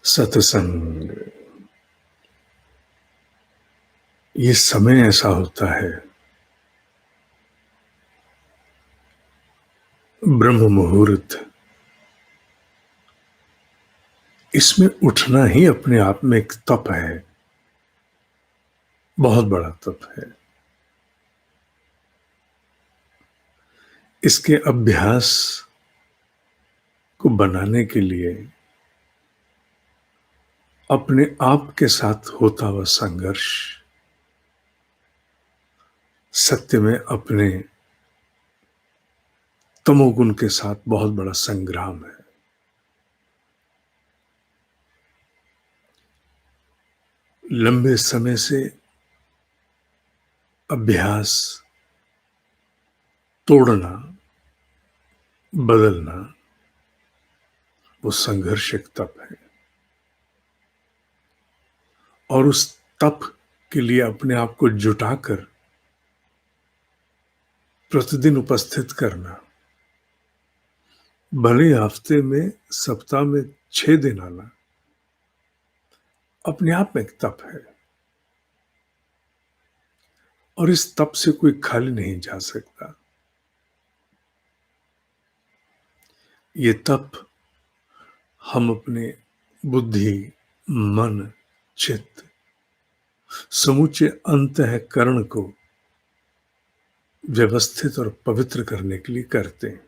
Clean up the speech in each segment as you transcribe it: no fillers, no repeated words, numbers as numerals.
सत्संग, ये समय ऐसा होता है, ब्रह्म मुहूर्त। इसमें उठना ही अपने आप में एक तप है, बहुत बड़ा तप है। इसके अभ्यास को बनाने के लिए अपने आप के साथ होता हुआ संघर्ष, सत्य में अपने तमोगुण के साथ बहुत बड़ा संग्राम है। लंबे समय से अभ्यास तोड़ना, बदलना, वो संघर्ष एक तप है। और उस तप के लिए अपने आप को जुटाकर प्रतिदिन उपस्थित करना, भले हफ्ते में, सप्ताह में 6 दिन आना, अपने आप में एक तप है। और इस तप से कोई खाली नहीं जा सकता। ये तप हम अपने बुद्धि, मन, चित्त, समूचे अंतःकरण को व्यवस्थित और पवित्र करने के लिए करते हैं।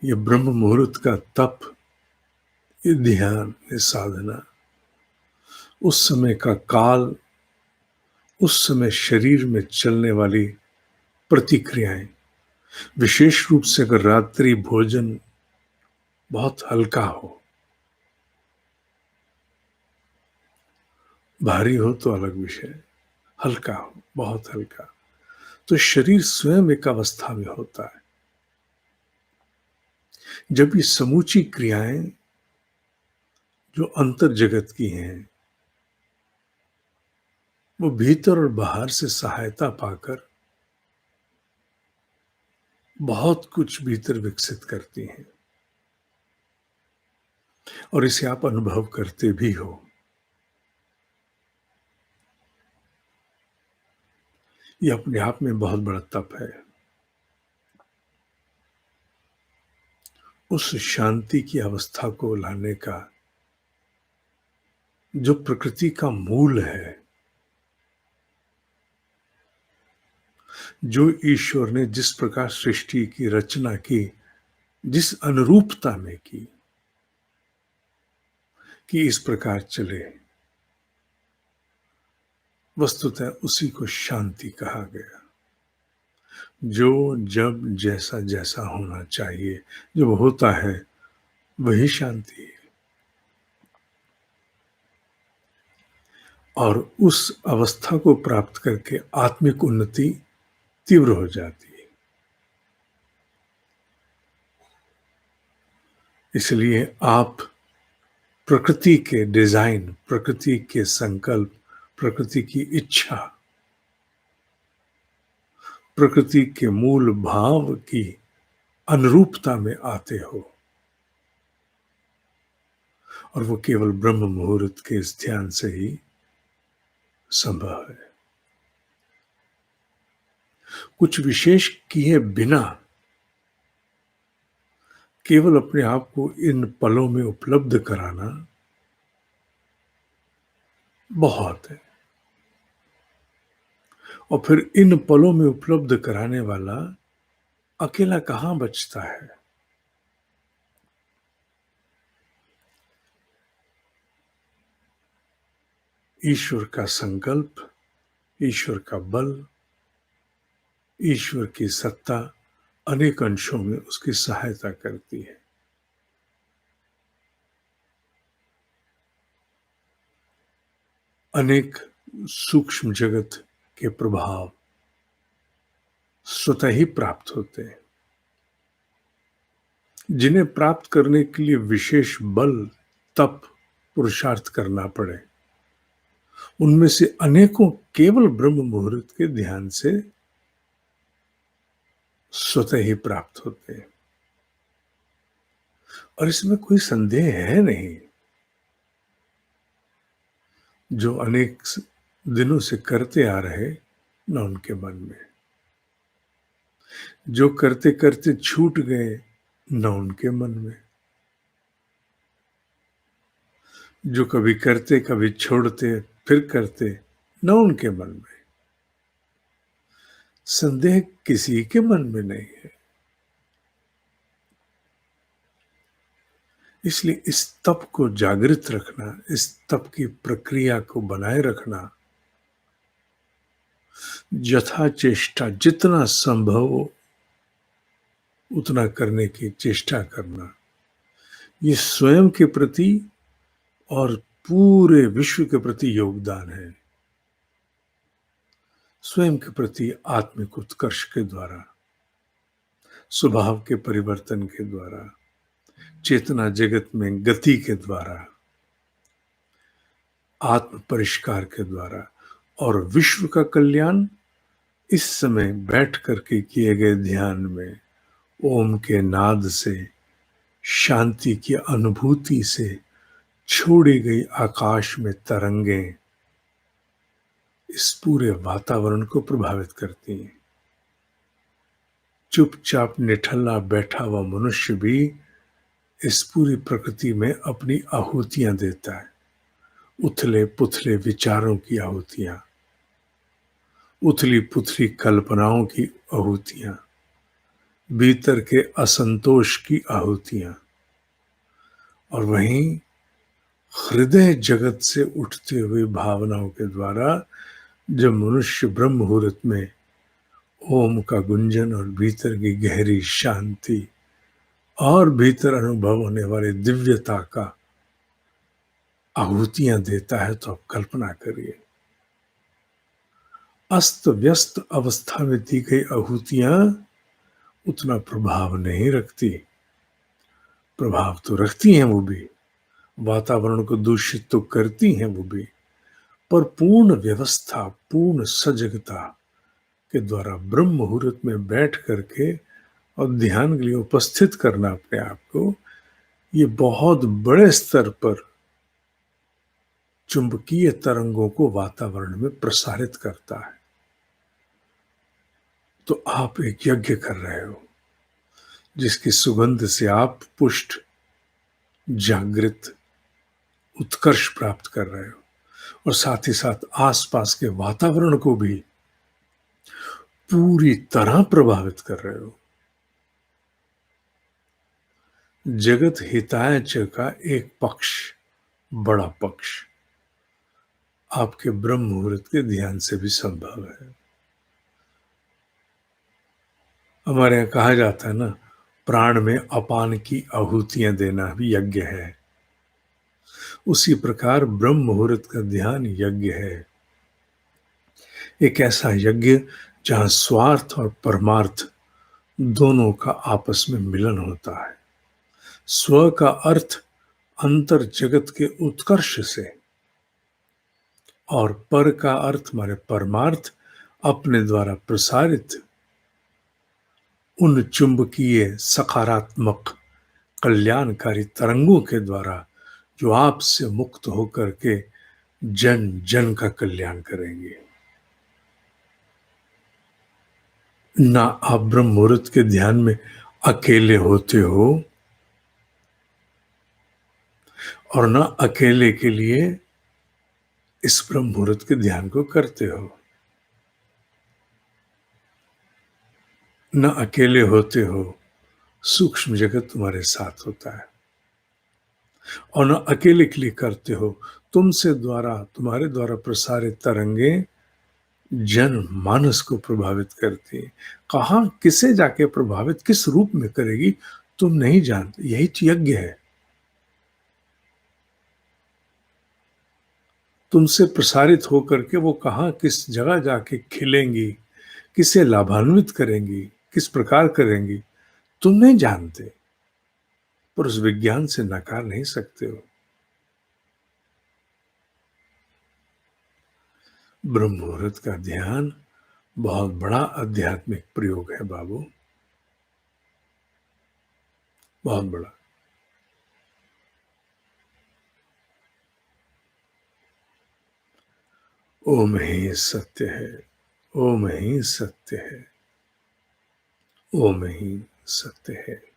ये ब्रह्म मुहूर्त का तप, ये ध्यान, ये साधना, उस समय का काल, उस समय शरीर में चलने वाली प्रतिक्रियाएं, विशेष रूप से अगर रात्रि भोजन बहुत हल्का हो, भारी हो तो अलग विषय, हल्का हो, बहुत हल्का, तो शरीर स्वयं एक अवस्था में होता है। जब ये समूची क्रियाएं जो अंतर जगत की हैं, वो भीतर और बाहर से सहायता पाकर बहुत कुछ भीतर विकसित करती हैं, और इसे आप अनुभव करते भी हो। ये अपने आप में बहुत बड़ा तप है। उस शांति की अवस्था को लाने का जो प्रकृति का मूल है, जो ईश्वर ने जिस प्रकार सृष्टि की रचना की, जिस अनुरूपता में की, कि इस प्रकार चले, वस्तुतः उसी को शांति कहा गया। जो जब जैसा जैसा होना चाहिए, जब होता है, वही शांति है। और उस अवस्था को प्राप्त करके आत्मिक उन्नति तीव्र हो जाती है। इसलिए आप प्रकृति के डिजाइन, प्रकृति के संकल्प, प्रकृति की इच्छा, प्रकृति के मूल भाव की अनुरूपता में आते हो, और वो केवल ब्रह्म मुहूर्त के इस ध्यान से ही संभव है। कुछ विशेष किए बिना केवल अपने आप को इन पलों में उपलब्ध कराना बहुत है। और फिर इन पलों में उपलब्ध कराने वाला अकेला कहां बचता है। ईश्वर का संकल्प, ईश्वर का बल, ईश्वर की सत्ता अनेक अंशों में उसकी सहायता करती है। अनेक सूक्ष्म जगत के प्रभाव स्वतः ही प्राप्त होते हैं, जिन्हें प्राप्त करने के लिए विशेष बल, तप, पुरुषार्थ करना पड़े। उनमें से अनेकों केवल ब्रह्म मुहूर्त के ध्यान से स्वतः ही प्राप्त होते हैं। और इसमें कोई संदेह है नहीं। जो अनेक दिनों से करते आ रहे, न उनके मन में, जो करते करते छूट गए, न उनके मन में, जो कभी करते कभी छोड़ते फिर करते, न उनके मन में। संदेह किसी के मन में नहीं है। इसलिए इस तप को जागृत रखना, इस तप की प्रक्रिया को बनाए रखना, यथा चेष्टा जितना संभव हो उतना करने की चेष्टा करना, ये स्वयं के प्रति और पूरे विश्व के प्रति योगदान है। स्वयं के प्रति आत्मिक उत्कर्ष के द्वारा, स्वभाव के परिवर्तन के द्वारा, चेतना जगत में गति के द्वारा, आत्म परिष्कार के द्वारा, और विश्व का कल्याण इस समय बैठ करके किए गए ध्यान में ओम के नाद से, शांति की अनुभूति से छोड़ी गई आकाश में तरंगें इस पूरे वातावरण को प्रभावित करती हैं। चुपचाप निठल्ला बैठा हुआ मनुष्य भी इस पूरी प्रकृति में अपनी आहुतियां देता है। उथले पुथले विचारों की आहुतियां, उथली पुथली कल्पनाओं की आहुतियां, भीतर के असंतोष की आहुतियां, और वहीं हृदय जगत से उठते हुए भावनाओं के द्वारा जब मनुष्य ब्रह्म मुहूर्त में ओम का गुंजन और भीतर की गहरी शांति और भीतर अनुभव होने वाली दिव्यता का आहुतियां देता है, तो आप कल्पना करिए, अस्त व्यस्त अवस्था में दी गई आहुतियां उतना प्रभाव नहीं रखती। प्रभाव तो रखती हैं वो भी, वातावरण को दूषित तो करती हैं वो भी, पर पूर्ण व्यवस्था, पूर्ण सजगता के द्वारा ब्रह्म मुहूर्त में बैठ करके और ध्यान के लिए उपस्थित करना अपने आप को, ये बहुत बड़े स्तर पर चुंबकीय तरंगों को वातावरण में प्रसारित करता है। तो आप एक यज्ञ कर रहे हो जिसकी सुगंध से आप पुष्ट, जागृत, उत्कर्ष प्राप्त कर रहे हो, और साथ ही साथ आसपास के वातावरण को भी पूरी तरह प्रभावित कर रहे हो। जगत हिताय च का एक पक्ष, बड़ा पक्ष, आपके ब्रह्म मुहूर्त के ध्यान से भी संभव है। हमारे यहाँ कहा जाता है ना, प्राण में अपान की आहुतियां देना भी यज्ञ है। उसी प्रकार ब्रह्म मुहूर्त का ध्यान यज्ञ है। एक ऐसा यज्ञ जहां स्वार्थ और परमार्थ दोनों का आपस में मिलन होता है। स्व का अर्थ अंतर जगत के उत्कर्ष से, और पर का अर्थ हमारे परमार्थ अपने द्वारा प्रसारित उन चुंबकीय सकारात्मक कल्याणकारी तरंगों के द्वारा जो आपसे मुक्त होकर के जन जन का कल्याण करेंगे। ना आप ब्रह्म मुहूर्त के ध्यान में अकेले होते हो, और ना अकेले के लिए इस ब्रह्म मुहूर्त के ध्यान को करते हो। न अकेले होते हो, सूक्ष्म जगत तुम्हारे साथ होता है, और न अकेले के लिए करते हो, तुमसे द्वारा, तुम्हारे द्वारा प्रसारित तरंगे जन मानस को प्रभावित करती है। कहां किसे जाके प्रभावित, किस रूप में करेगी तुम नहीं जानते। यही यज्ञ है। तुमसे प्रसारित होकर के वो कहां किस जगह जाके खिलेंगी, किसे लाभान्वित करेंगी, किस प्रकार करेंगी, तुम नहीं जानते, पर उस विज्ञान से नकार नहीं सकते हो। ब्रह्म मुहूर्त का ध्यान बहुत बड़ा आध्यात्मिक प्रयोग है बाबू, बहुत बड़ा। ओम ही सत्य है, ओम ही सत्य है, ओम ही सत्य है।